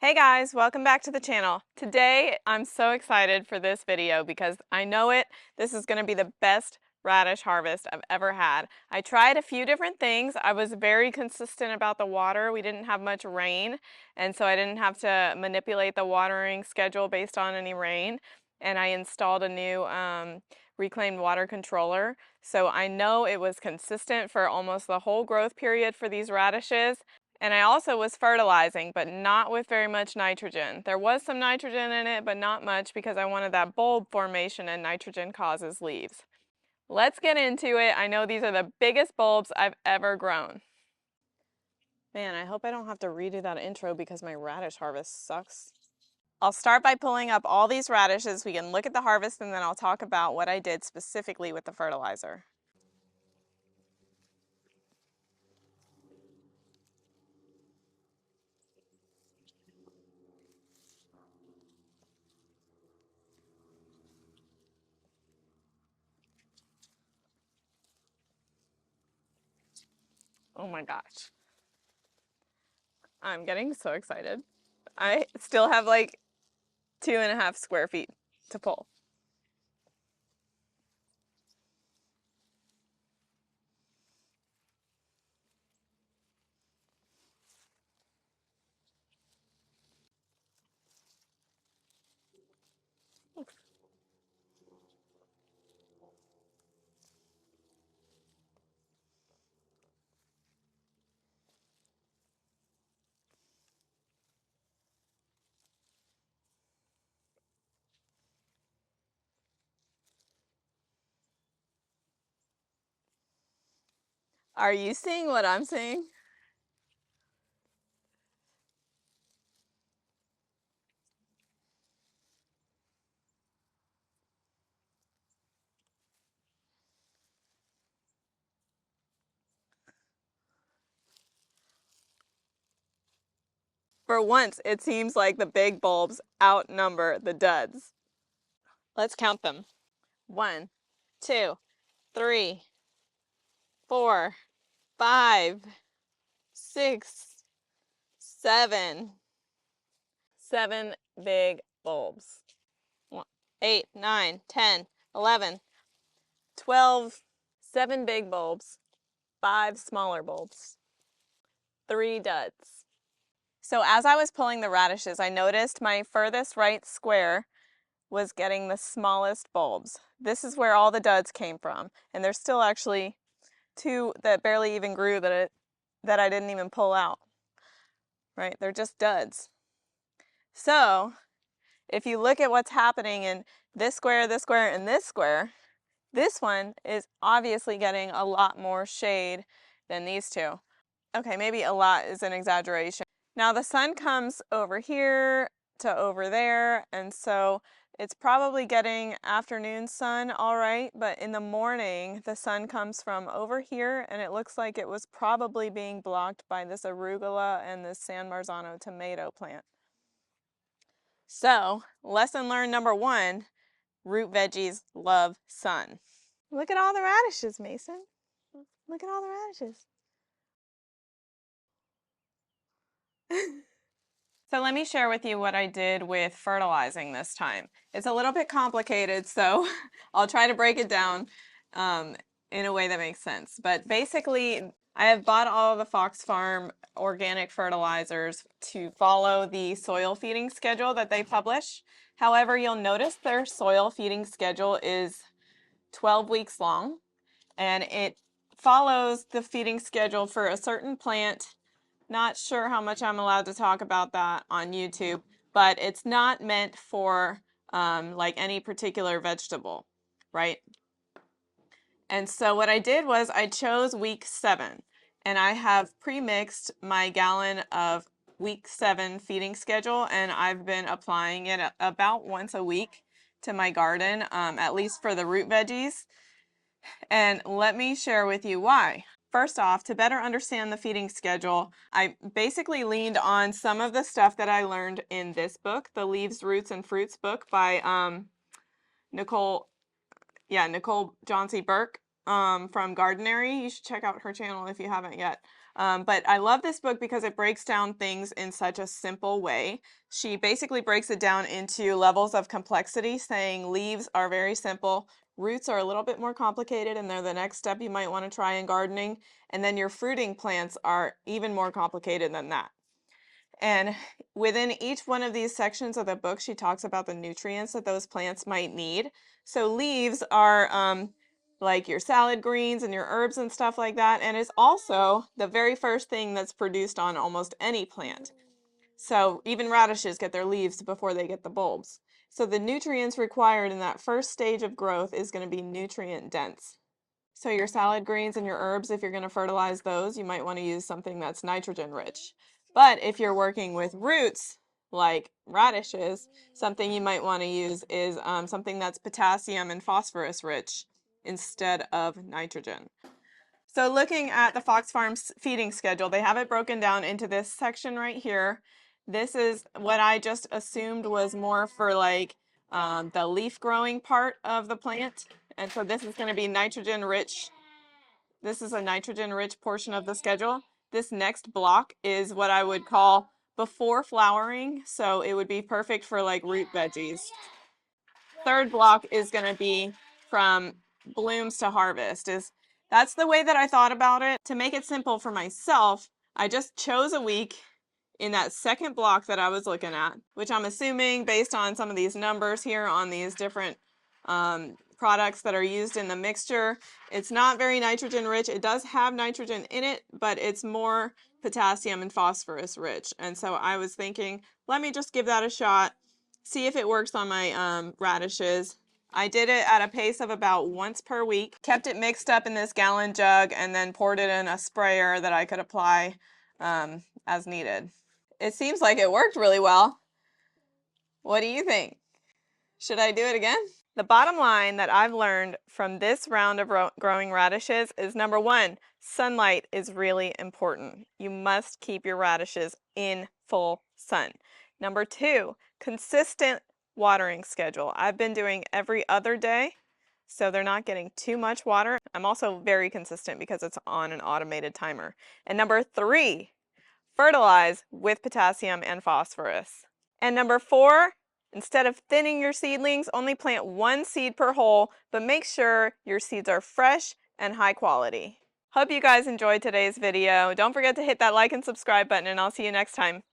Hey guys, welcome back to the channel. Today I'm so excited for this video because I know this is going to be the best radish harvest I've ever had. I tried a few different things. I was very consistent about the water. We didn't have much rain, and so I didn't have to manipulate the watering schedule based on any rain. And I installed a new reclaimed water controller. So I know it was consistent for almost the whole growth period for these radishes. And I also was fertilizing, but not with very much nitrogen. There was some nitrogen in it, but not much because I wanted that bulb formation, and nitrogen causes leaves. Let's get into it. I know these are the biggest bulbs I've ever grown. Man, I hope I don't have to redo that intro because my radish harvest sucks. I'll start by pulling up all these radishes. We can look at the harvest and then I'll talk about what I did specifically with the fertilizer. Oh my gosh. I'm getting so excited. I still have like 2.5 square feet to pull. Are you seeing what I'm seeing? For once, it seems like the big bulbs outnumber the duds. Let's count them. 1, 2, 3, 4, 5, 6, 7. 7 big bulbs. 8, 9, 10, 11, 12. 7 big bulbs, 5 smaller bulbs, 3 duds. So as I was pulling the radishes, I noticed my furthest right square was getting the smallest bulbs. This is where all the duds came from, and there's still actually 2 that barely even grew that I didn't even pull out. Right? They're just duds. So, if you look at what's happening in this square, and this square, this one is obviously getting a lot more shade than these two. Okay, maybe a lot is an exaggeration. Now the sun comes over here to over there, and so it's probably getting afternoon sun all right, but in the morning the sun comes from over here, and it looks like it was probably being blocked by this arugula and this San Marzano tomato plant. So, lesson learned number 1, root veggies love sun. Look at all the radishes, Mason. Look at all the radishes. So let me share with you what I did with fertilizing this time. It's a little bit complicated, so I'll try to break it down in a way that makes sense. But basically, I have bought all of the Fox Farm organic fertilizers to follow the soil feeding schedule that they publish. However, you'll notice their soil feeding schedule is 12 weeks long, and it follows the feeding schedule for a certain plant. Not sure how much I'm allowed to talk about that on YouTube, but it's not meant for like any particular vegetable, right? And so what I did was I chose week 7, and I have pre-mixed my gallon of week 7 feeding schedule, and I've been applying it about once a week to my garden, at least for the root veggies. And let me share with you why. First off, to better understand the feeding schedule, I basically leaned on some of the stuff that I learned in this book, the Leaves, Roots, and Fruits book by Nicole Johnsey Burke from Gardenary. You should check out her channel if you haven't yet. But I love this book because it breaks down things in such a simple way. She basically breaks it down into levels of complexity, saying leaves are very simple, roots are a little bit more complicated, and they're the next step you might want to try in gardening. And then your fruiting plants are even more complicated than that. And within each one of these sections of the book, she talks about the nutrients that those plants might need. So leaves are like your salad greens and your herbs and stuff like that, and it's also the very first thing that's produced on almost any plant. So even radishes get their leaves before they get the bulbs. So the nutrients required in that first stage of growth is going to be nutrient dense. So your salad greens and your herbs, if you're going to fertilize those, you might want to use something that's nitrogen rich. But if you're working with roots, like radishes, something you might want to use is something that's potassium and phosphorus rich instead of nitrogen. So looking at the Fox Farms feeding schedule, they have it broken down into this section right here. This is what I just assumed was more for like the leaf growing part of the plant. And so this is going to be nitrogen rich. This is a nitrogen rich portion of the schedule. This next block is what I would call before flowering. So it would be perfect for like root veggies. Third block is going to be from blooms to harvest. That's the way that I thought about it. To make it simple for myself, I just chose a week in that second block that I was looking at, which I'm assuming based on some of these numbers here on these different products that are used in the mixture. It's not very nitrogen rich. It does have nitrogen in it, but it's more potassium and phosphorus rich. And so I was thinking, let me just give that a shot, see if it works on my radishes. I did it at a pace of about once per week, kept it mixed up in this gallon jug, and then poured it in a sprayer that I could apply as needed. It seems like it worked really well. What do you think? Should I do it again? The bottom line that I've learned from this round of growing radishes is number one, sunlight is really important. You must keep your radishes in full sun. Number two, consistent watering schedule. I've been doing every other day, so they're not getting too much water. I'm also very consistent because it's on an automated timer. And number three, fertilize with potassium and phosphorus. And number four, instead of thinning your seedlings, only plant one seed per hole, but make sure your seeds are fresh and high quality. Hope you guys enjoyed today's video. Don't forget to hit that like and subscribe button, and I'll see you next time.